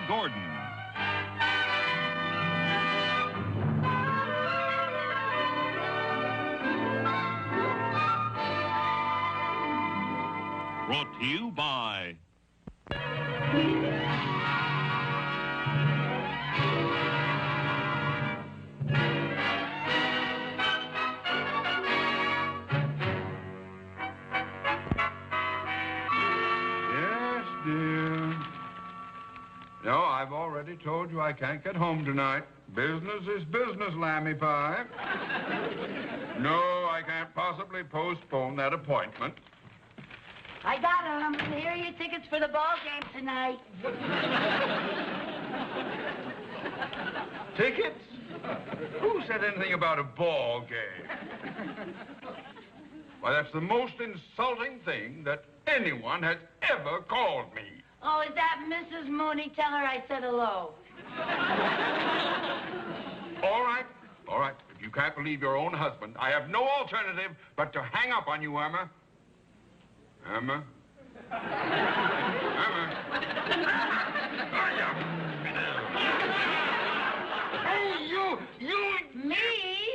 Gordon. Brought to you by No, I've already told you I can't get home tonight. Business is business, Lammy Pie. No, I can't possibly postpone that appointment. I got 'em. Here are your tickets for the ball game tonight. Tickets? Who said anything about a ball game? Why, that's the most insulting thing that anyone has ever called me. Oh, is that Mrs. Mooney? Tell her I said hello. All right. All right. If you can't believe your own husband, I have no alternative but to hang up on you, Irma. Irma? Irma? Hey, you! Me?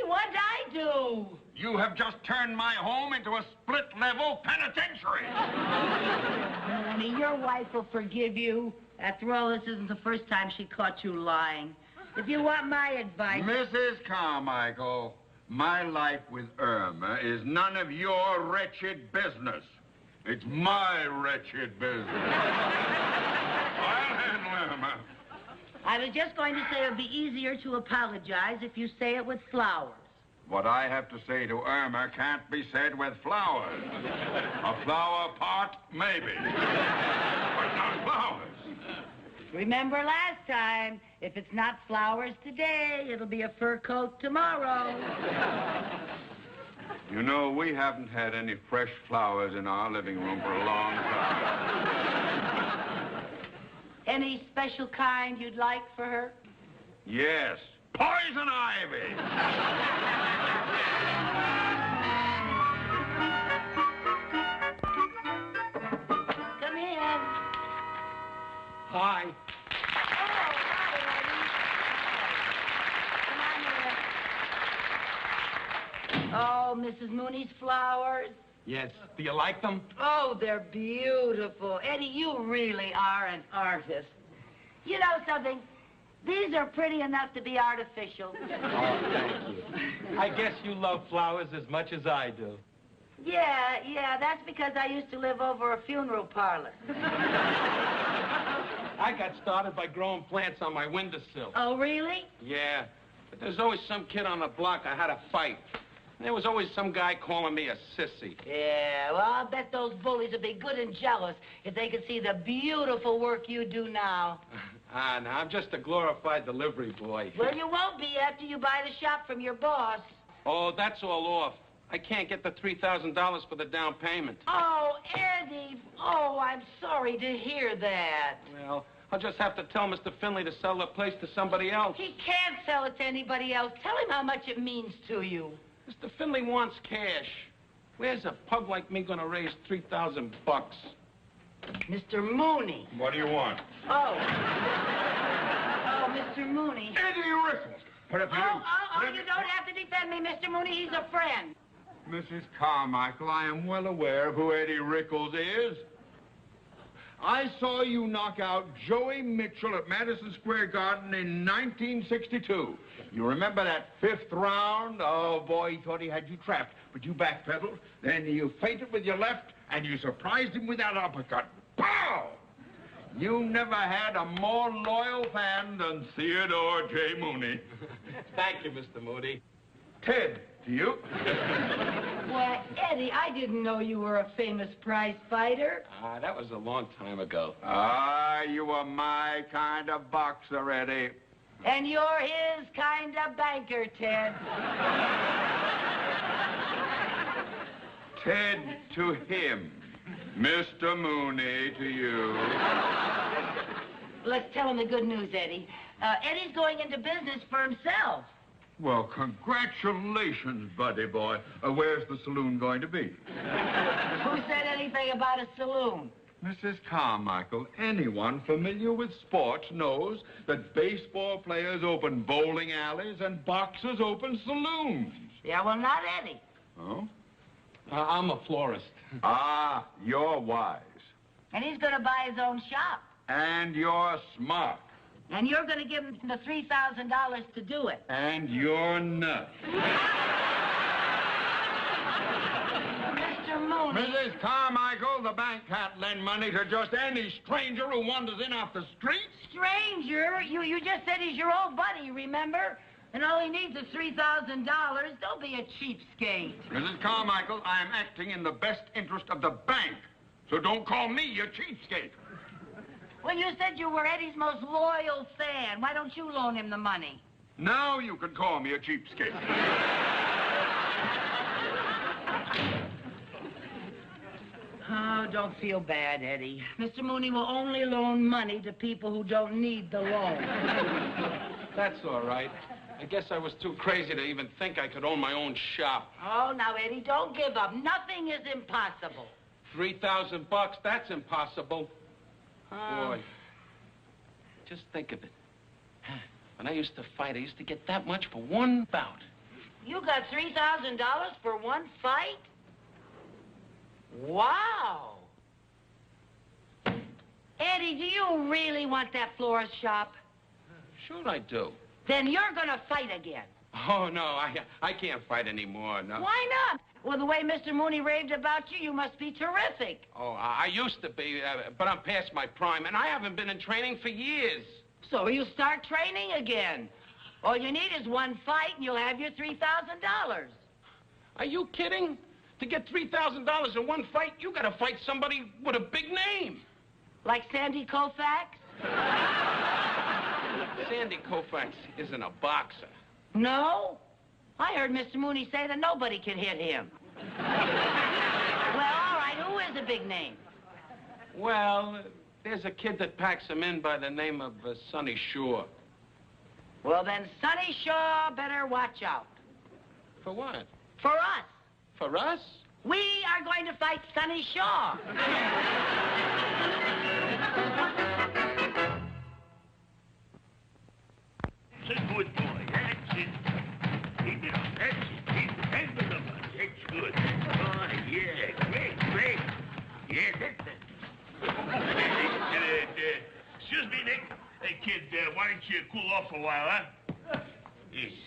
What'd I do? You have just turned my home into a split-level penitentiary. Mooney, your wife will forgive you. After all, this isn't the first time she caught you lying. If you want my advice... Mrs. Carmichael, my life with Irma is none of your wretched business. It's my wretched business. I'll handle Irma. I was just going to say it would be easier to apologize if you say it with flowers. What I have to say to Irma can't be said with flowers. A flower pot, maybe. But not flowers. Remember last time, if it's not flowers today, it'll be a fur coat tomorrow. You know, we haven't had any fresh flowers in our living room for a long time. Any special kind you'd like for her? Yes, poison ivy. Come in. Hi. Oh, hi, Eddie. Come on in. Oh, Mrs. Mooney's flowers. Yes. Do you like them? Oh, they're beautiful. Eddie, you really are an artist. You know something? These are pretty enough to be artificial. Oh, thank you. I guess you love flowers as much as I do. Yeah, that's because I used to live over a funeral parlor. I got started by growing plants on my windowsill. Oh, really? Yeah, but there's always some kid on the block I had to fight. And there was always some guy calling me a sissy. Yeah, well, I'll bet those bullies would be good and jealous if they could see the beautiful work you do now. No, I'm just a glorified delivery boy. Well, you won't be after you buy the shop from your boss. Oh, that's all off. I can't get the $3,000 for the down payment. Oh, Eddie. Oh, I'm sorry to hear that. Well, I'll just have to tell Mr. Finley to sell the place to somebody else. He can't sell it to anybody else. Tell him how much it means to you. Mr. Finley wants cash. Where's a pug like me gonna raise $3,000? Mr. Mooney. What do you want? Oh, Mr. Mooney. Eddie Rickles. What have you? You don't have to defend me, Mr. Mooney. He's a friend. Mrs. Carmichael, I am well aware of who Eddie Rickles is. I saw you knock out Joey Mitchell at Madison Square Garden in 1962. You remember that 5th round? Oh, boy, he thought he had you trapped, but you backpedaled. Then you feinted with your left, and you surprised him with that uppercut. Pow! You never had a more loyal fan than Theodore J. Mooney. Thank you, Mr. Mooney. Ted, to you. Why, Eddie, I didn't know you were a famous prize fighter. That was a long time ago. You were my kind of boxer, Eddie. And you're his kind of banker, Ted. Ted to him. Mr. Mooney to you. Let's tell him the good news, Eddie. Eddie's going into business for himself. Well, congratulations, buddy boy. Where's the saloon going to be? Who said anything about a saloon? Mrs. Carmichael, anyone familiar with sports knows that baseball players open bowling alleys and boxers open saloons. Yeah, well, not Eddie. Oh? I'm a florist. Ah, you're wise. And he's going to buy his own shop. And you're smart. And you're going to give him the $3,000 to do it. And you're nuts. Mr. Mooney. Mrs. Carmichael, the bank can't lend money to just any stranger who wanders in off the street. Stranger? You just said he's your old buddy, remember? And all he needs is $3,000. Don't be a cheapskate. Mrs. Carmichael, I am acting in the best interest of the bank. So don't call me a cheapskate. Well, you said you were Eddie's most loyal fan. Why don't you loan him the money? Now you can call me a cheapskate. Oh, don't feel bad, Eddie. Mr. Mooney will only loan money to people who don't need the loan. That's all right. I guess I was too crazy to even think I could own my own shop. Oh, now, Eddie, don't give up. Nothing is impossible. $3,000, that's impossible. Boy, just think of it. When I used to fight, I used to get that much for one bout. You got $3,000 for one fight? Wow. Eddie, do you really want that florist shop? Sure I do. Then you're gonna fight again. Oh, no, I can't fight anymore, no. Why not? Well, the way Mr. Mooney raved about you, you must be terrific. Oh, I used to be, but I'm past my prime, and I haven't been in training for years. So you start training again. All you need is one fight, and you'll have your $3,000. Are you kidding? To get $3,000 in one fight, you gotta fight somebody with a big name. Like Sandy Koufax? Sandy Koufax isn't a boxer. No? I heard Mr. Mooney say that nobody can hit him. Well, all right, who is a big name? Well, there's a kid that packs him in by the name of Sonny Shore. Well, then Sonny Shaw better watch out. For what? For us. For us? We are going to fight Sonny Shaw. That's a good boy. That's it. Keep it up. That's it. Keep it. Hang with him. That's good. Oh, yeah. Great. Yeah, that's it. Excuse me, Nick. Hey, kid, why don't you cool off a while, huh?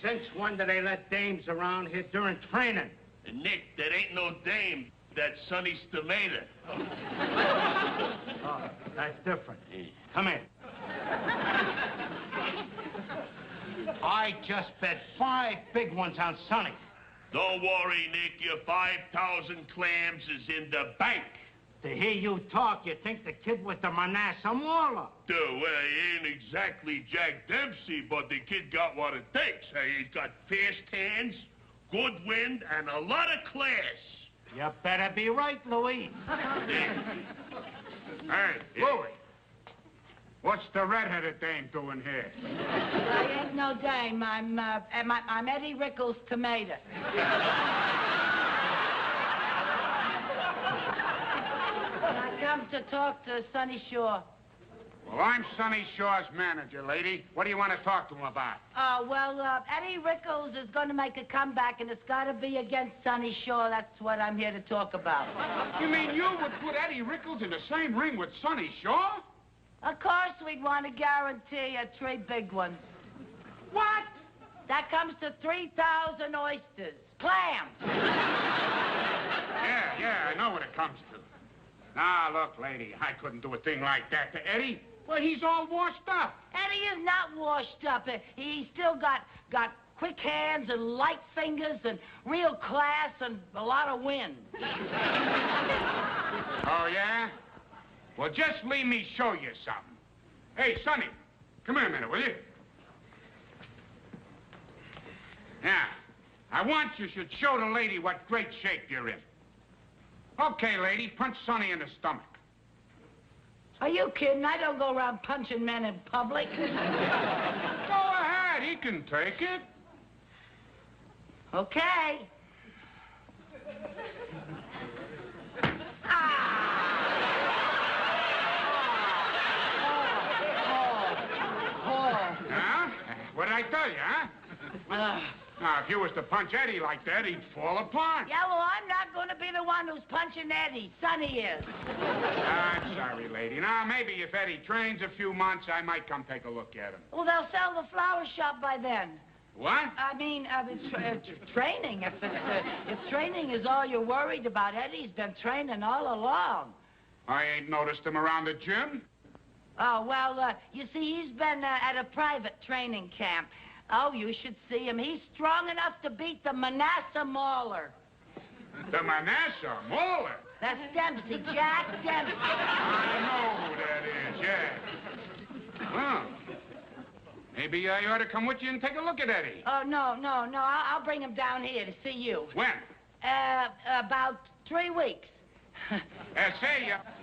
Since when do they let dames around here during training? Nick, that ain't no dame. That's Sonny's tomato. Oh, that's different. Come in. I just bet 5 big ones on Sonny. Don't worry, Nick. Your 5,000 clams is in the bank. To hear you talk, you think the kid was the Manasseh Mauler. Dude, well, he ain't exactly Jack Dempsey, but the kid got what it takes. Hey, he's got fast hands, good wind, and a lot of class. You better be right, Louis. Hey, Louis. What's the red-headed dame doing here? I ain't no dame. I'm Eddie Rickles' tomato. I come to talk to Sonny Shaw. Well, I'm Sonny Shaw's manager, lady. What do you want to talk to him about? Eddie Rickles is going to make a comeback, and it's got to be against Sonny Shaw. That's what I'm here to talk about. You mean you would put Eddie Rickles in the same ring with Sonny Shaw? Of course, we'd want to guarantee 3 big ones. What? That comes to 3,000 oysters. Clams. Yeah, I know what it comes to. Now, look, lady, I couldn't do a thing like that to Eddie. Well, he's all washed up. Eddie is not washed up. He's still got quick hands and light fingers and real class and a lot of wind. Oh, yeah? Well, just leave me show you something. Hey, Sonny, come here a minute, will you? Now, I want you should show the lady what great shape you're in. Okay, lady, punch Sonny in the stomach. Are you kidding? I don't go around punching men in public. Go ahead, he can take it. Okay. tell you, huh? Now, if you was to punch Eddie like that, he'd fall apart. Yeah, well, I'm not going to be the one who's punching Eddie. Sonny is. I'm sorry, lady. Now, maybe if Eddie trains a few months, I might come take a look at him. Well, they'll sell the flower shop by then. What? I mean, training. If training is all you're worried about, Eddie's been training all along. I ain't noticed him around the gym. Oh, well, you see, he's been at a private training camp. Oh, you should see him. He's strong enough to beat the Manasseh Mauler. The Manasseh Mauler? That's Dempsey, Jack Dempsey. I know who that is, yeah. Well, maybe I ought to come with you and take a look at Eddie. Oh, no. I'll bring him down here to see you. When? About 3 weeks.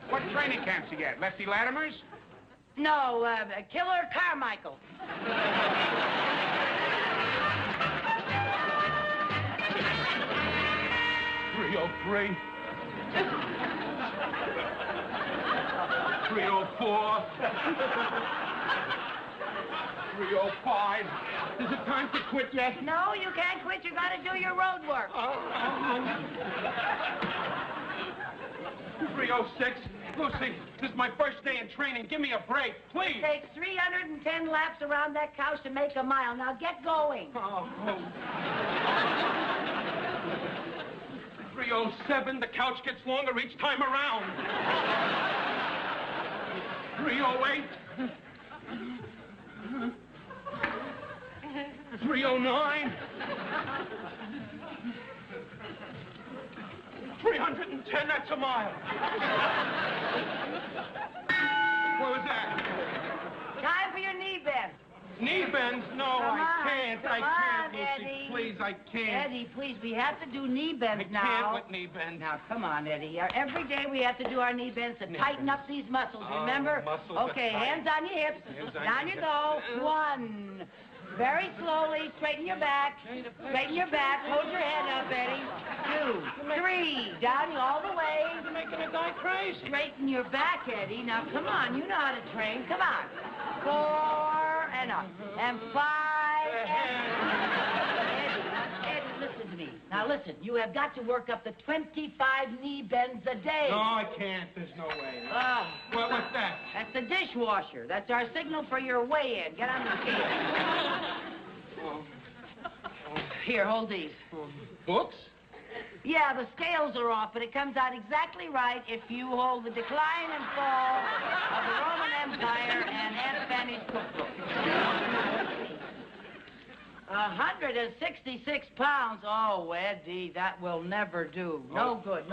What training camps you at? Lefty Latimer's? No, Killer Carmichael. 303. 304. 305. Is it time to quit yet? No, you can't quit. You got to do your road work. 306. Lucy, this is my first day in training. Give me a break, please. It takes 310 laps around that couch to make a mile. Now get going. 307. The couch gets longer each time around. 308. 309. 310, that's a mile. What was that? Time for your knee bend. Knee bends? No, I can't. Come I can't, on, Lucy. Eddie. Please, I can't. Eddie, please, we have to do knee bends I now. can't with knee bends. Now, come on, Eddie. Every day we have to do our knee bends to tighten up these muscles, remember? Muscles are Okay, tight. hands on your hips. Hands on Down your you hips. go. 1. Very slowly. Straighten your back. Straighten your back. Hold your head up, Eddie. 2, 3. Down all the way. You're making a guy crazy. Straighten your back, Eddie. Now, come on. You know how to train. Come on. 4 and up. And 5 and Eddie, listen to me. Now, listen. You have got to work up to 25 knee bends a day. No, I can't. There's no way. What's that? That's the dishwasher. That's our signal for your weigh-in. Get on the scale. Here, hold these. Books? Yeah, the scales are off, but it comes out exactly right if you hold the decline and fall of the Roman Empire and Aunt Fanny's cookbook. 166 pounds. Oh, Eddie, that will never do. No good.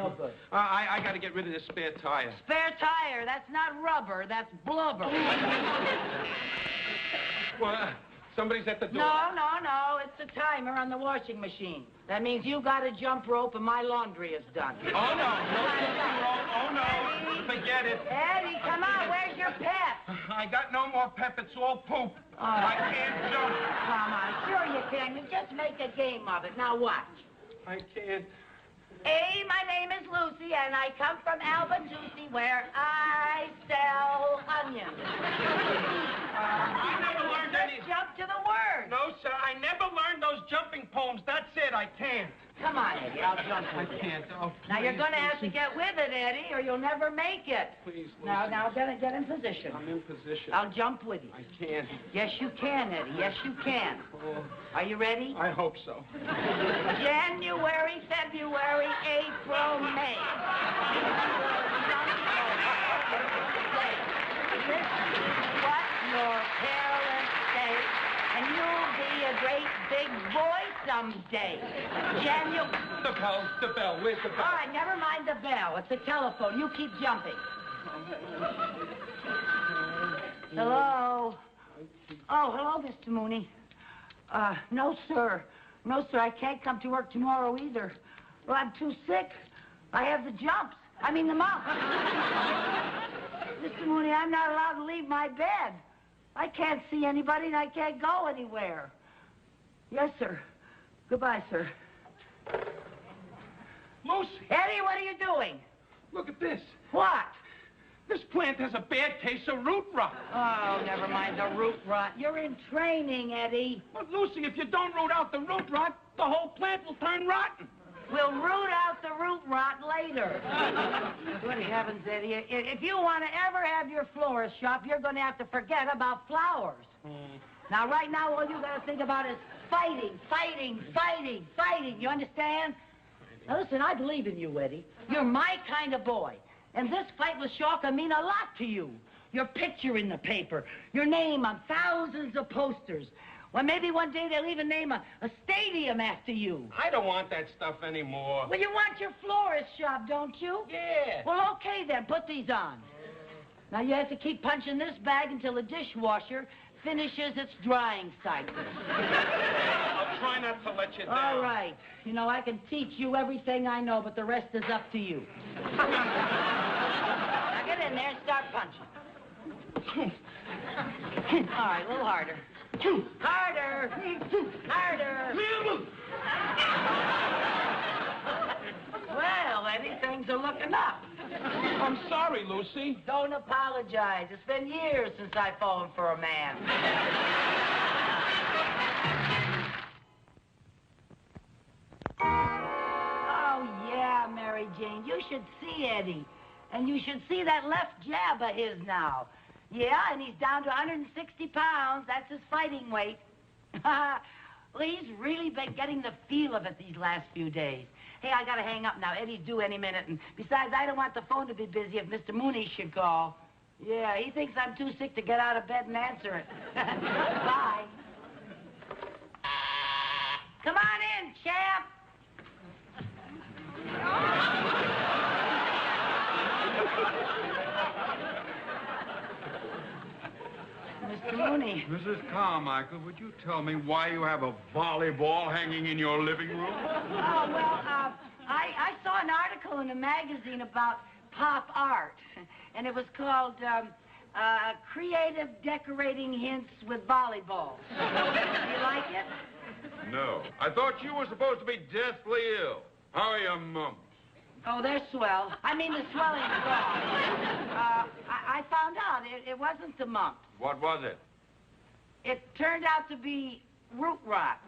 I got to get rid of this spare tire. Spare tire. That's not rubber. That's blubber. What? Somebody's at the door. No. It's the timer on the washing machine. That means you got a jump rope and my laundry is done. Oh, no. No jumping rope. Oh, no. Forget it. Eddie, come on. Where's your pep? I got no more pep. It's all poop. I can't jump. Come on. Sure you can. You just make a game of it. Now watch. I can't. Hey, my name is Lucy, and I come from Albatusi, where I sell onions. I never learned any... Just jump to the word. No, sir. I never learned those jumping poems. That's it. I can't. Come on, Eddie. I'll jump I with you. can't. Oh, Now, you're please, going to have Lucy. to get with it, Eddie, or you'll never make it. Please, Lucy. Now, get in position. I'm in position. I'll jump with you. I can't. Yes, you can, Eddie. Yes, you can. Oh, Are you ready? I hope so. January, February, April, May. Listen to what your parents say, and you'll be a great big boy someday. The bell. Where's the bell? All right, never mind the bell. It's a telephone. You keep jumping. Hello? Oh, hello, Mr. Mooney. No, sir. No, sir, I can't come to work tomorrow either. Well, I'm too sick. I have the jumps. I mean, the mumps. Mr. Mooney, I'm not allowed to leave my bed. I can't see anybody and I can't go anywhere. Yes, sir. Goodbye, sir. Lucy, Eddie, what are you doing? look at this. What? This plant has a bad case of root rot. Oh, never mind the root rot. You're in training, Eddie. But, Lucy, if you don't root out the root rot, the whole plant will turn rotten. We'll root out the root rot later. Good heavens, Eddie. If you want to ever have your florist shop, you're going to have to forget about flowers. Now, right now, all you got to think about is fighting, fighting, fighting, fighting. You understand? Now, listen, I believe in you, Eddie. You're my kind of boy. And this fight with Shaw can mean a lot to you. Your picture in the paper, your name on thousands of posters. Well, maybe one day they'll even name a stadium after you. I don't want that stuff anymore. Well, you want your florist shop, don't you? Yeah. Well, okay then, put these on. Now, you have to keep punching this bag until the dishwasher finishes its drying cycle. I'll try not to let you down. All right. You know, I can teach you everything I know, but the rest is up to you. Now, get in there and start punching. All right, a little harder. Harder! Harder! Well, Eddie, things are looking up. I'm sorry, Lucy. Don't apologize. It's been years since I phoned for a man. Oh, yeah, Mary Jane. You should see Eddie. And you should see that left jab of his now. Yeah, and he's down to 160 pounds. That's his fighting weight. Well, he's really been getting the feel of it these last few days. Hey, I gotta hang up now. Eddie's due any minute. And besides, I don't want the phone to be busy if Mr. Mooney should call. Yeah, he thinks I'm too sick to get out of bed and answer it. Bye. Come on in, champ. Mr. Mooney. Mrs. Carmichael, would you tell me why you have a volleyball hanging in your living room? Oh, well, I saw an article in a magazine about pop art, and it was called Creative Decorating Hints with Volleyball. You like it? No. I thought you were supposed to be deathly ill. How are your mumps? Oh, they're swell. I mean, the swelling's gone. I found out it wasn't the mumps. What was it? It turned out to be root rot.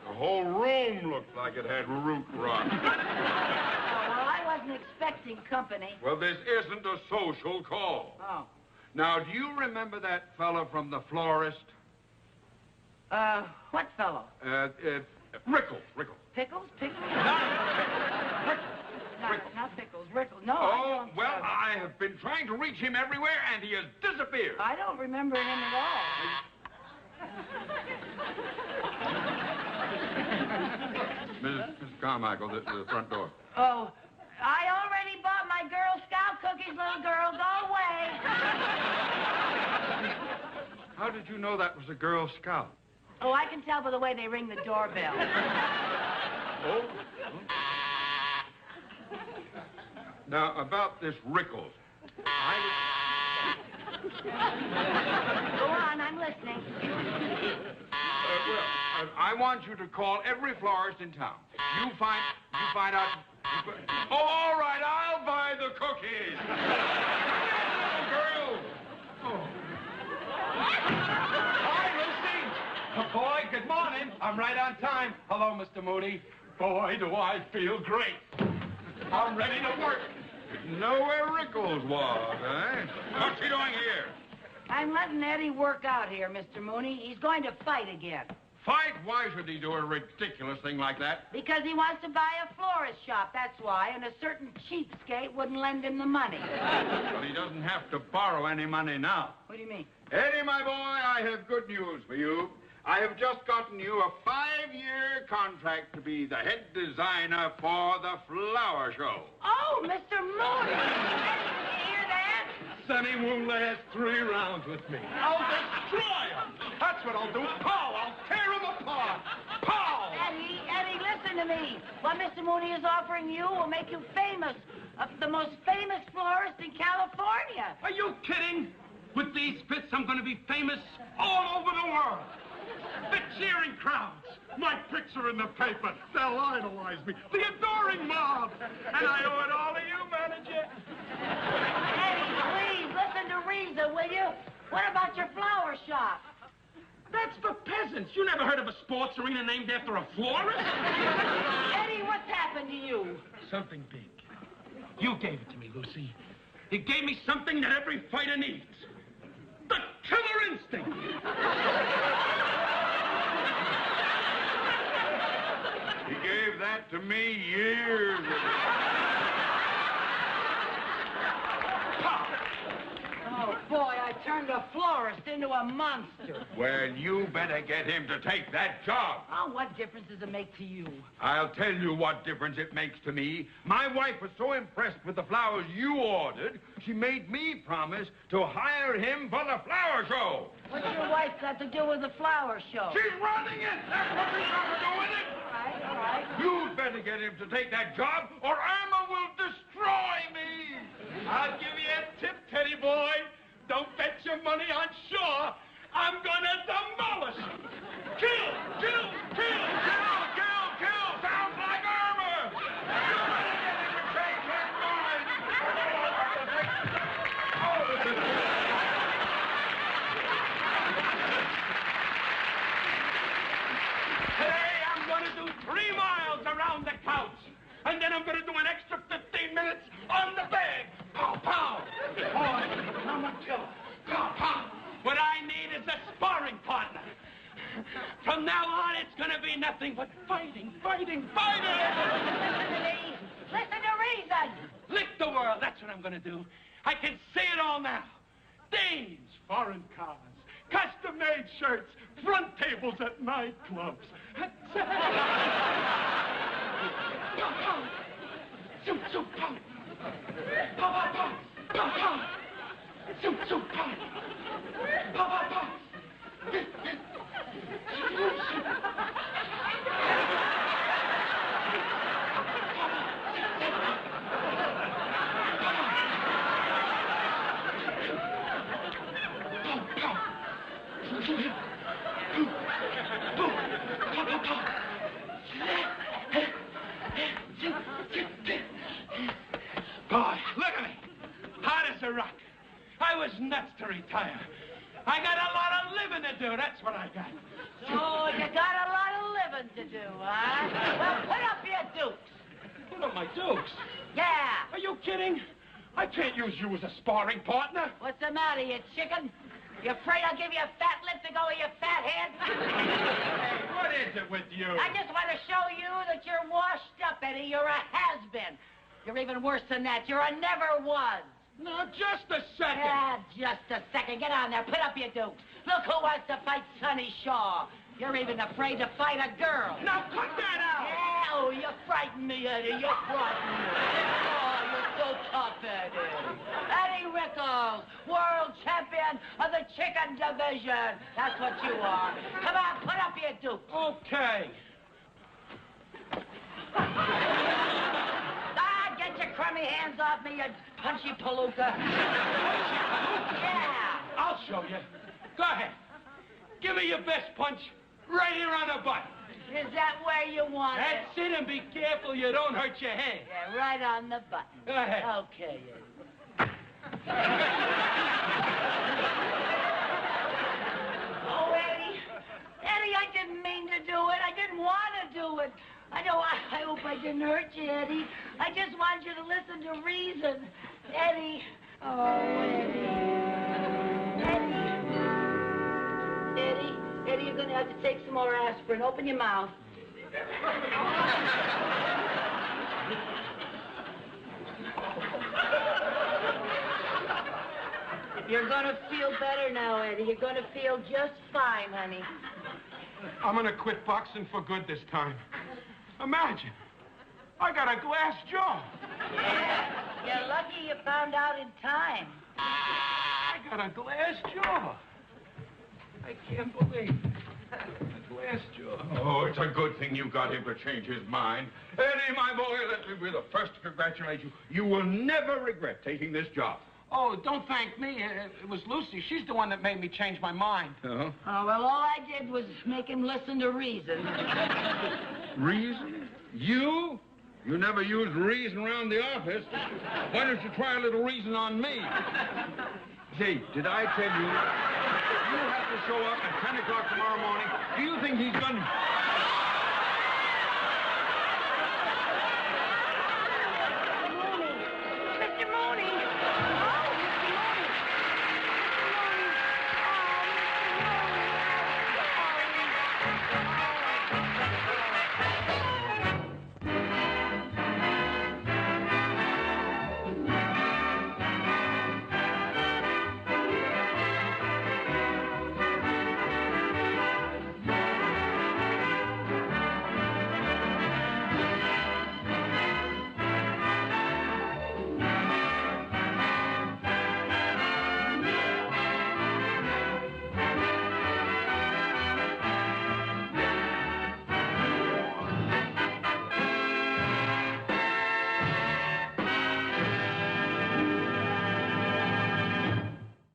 The whole room looked like it had root rot. Oh, well, I wasn't expecting company. Well, this isn't a social call. Oh. Now, do you remember that fellow from the florist? What fellow? Rickles. Pickles? Pickles? No, not Pickles. Rickles. No, I Oh, don't, well, I have been trying to reach him everywhere, and he has disappeared. I don't remember him at all. Mrs. Carmichael, the front door. Oh, I already bought my Girl Scout cookies, little girl. Go away. How did you know that was a Girl Scout? Oh, I can tell by the way they ring the doorbell. Oh? Now, about this Rickles. Go on, I'm listening. I want you to call every florist in town. You find out... Oh, all right, I'll buy the cookies. Girl. Oh. Hi, Lucy. Boy, good morning. I'm right on time. Hello, Mr. Mooney. Boy, do I feel great. I'm ready to work. Know where Rickles was, eh? What's he doing here? I'm letting Eddie work out here, Mr. Mooney. He's going to fight again. Fight? Why should he do a ridiculous thing like that? Because he wants to buy a florist shop, that's why, and a certain cheapskate wouldn't lend him the money. Well, he doesn't have to borrow any money now. What do you mean? Eddie, my boy, I have good news for you. I have just gotten you a 5-year contract to be the head designer for the flower show. Oh, Mr. Mooney! Did you hear that? Sonny won't last 3 rounds with me. I'll destroy him. That's what I'll do. Paul, I'll tear him apart. Paul! Eddie, listen to me. What Mr. Mooney is offering you will make you famous. The most famous florist in California. Are you kidding? With these fits, I'm going to be famous all over the world. The cheering crowds, My picture in the paper. They'll idolize me. The adoring mob. And I owe it all to you, manager. Eddie, please, listen to reason, will you? What about your flower shop? That's for peasants. You never heard of a sports arena named after a florist? Eddie, what's happened to you? Something big. You gave it to me, Lucy. You gave me something that every fighter needs. The killer instinct. He gave that to me years ago. Oh, boy, I turned a florist into a monster. Well, you better get him to take that job. Oh, what difference does it make to you? I'll tell you what difference it makes to me. My wife was so impressed with the flowers you ordered, she made me promise to hire him for the flower show. What's your wife got to do with the flower show? She's running it! That's what she's got to do with it! All right. You'd better get him to take that job, or Irma will destroy me! I'll give you a tip, Teddy boy. Don't bet your money on Shaw. I'm gonna demolish him. Kill, kill, kill, kill, kill, kill. Sounds like Irma! You better get him to change his mind! Today I'm gonna do 3 miles around the couch. And then I'm gonna do an extra 15 minutes on the bed. Pow, pow. Boy, I'm a killer. Pow, pow. What I need is a sparring partner. From now on, it's gonna be nothing but fighting, fighting, fighting. Listen to me. Listen to reason. Lick the world, that's what I'm gonna do. I can see it all now. Dames, foreign cars, custom-made shirts, front tables at nightclubs. Zoom, zoom, pow. Pow, pow, pow. Pow, pow. Zoom, zoom, pow. Pow, pow, pow. Boy, look at me. Hot as a rock. I was nuts to retire. I got a lot of living to do. That's what I got. Oh, you got a lot of living to do, huh? Well, put up your dukes. Put up my dukes. Yeah. Are you kidding? I can't use you as a sparring partner. What's the matter, you chicken? You afraid I'll give you a fat lip to go with your fat head? Hey, what is it with you? I just want to show you that you're washed up, Eddie. You're a has-been. You're even worse than that. You're a never was. No, just a second. Yeah, just a second. Get on there. Put up your dukes. Look who wants to fight Sonny Shaw. You're even afraid to fight a girl. Now cut that out. Yeah, oh, you frighten me, Eddie. You frighten me. Oh, you're so tough, Eddie. Eddie Rickles, world champion of the chicken division. That's what you are. Come on, put up your dukes. Okay. Get your crummy hands off me, you punchy palooka. Yeah. I'll show you. Go ahead. Give me your best punch right here on the butt. Is that where you want That's it, and be careful you don't hurt your head. Yeah, right on the button. Go ahead. Okay. Oh, Eddie. Eddie, I didn't mean to do it. I didn't want to do it. I hope I didn't hurt you, Eddie. I just want you to listen to reason. Eddie. Oh, Eddie. Eddie, you're going to have to take some more aspirin. Open your mouth. You're going to feel better now, Eddie. You're going to feel just fine, honey. I'm going to quit boxing for good this time. Imagine. I got a glass jaw. Yeah, you're lucky you found out in time. I got a glass jaw. I can't believe it. A glass jaw. Oh, it's a good thing you got him to change his mind. Eddie, my boy, let me be the first to congratulate you. You will never regret taking this job. Oh, don't thank me. It was Lucy. She's the one that made me change my mind. Oh? Oh, well, all I did was make him listen to reason. Reason? You? You never used reason around the office. Why don't you try a little reason on me? Say, did I tell you, you have to show up at 10 o'clock tomorrow morning? Do you think he's going to...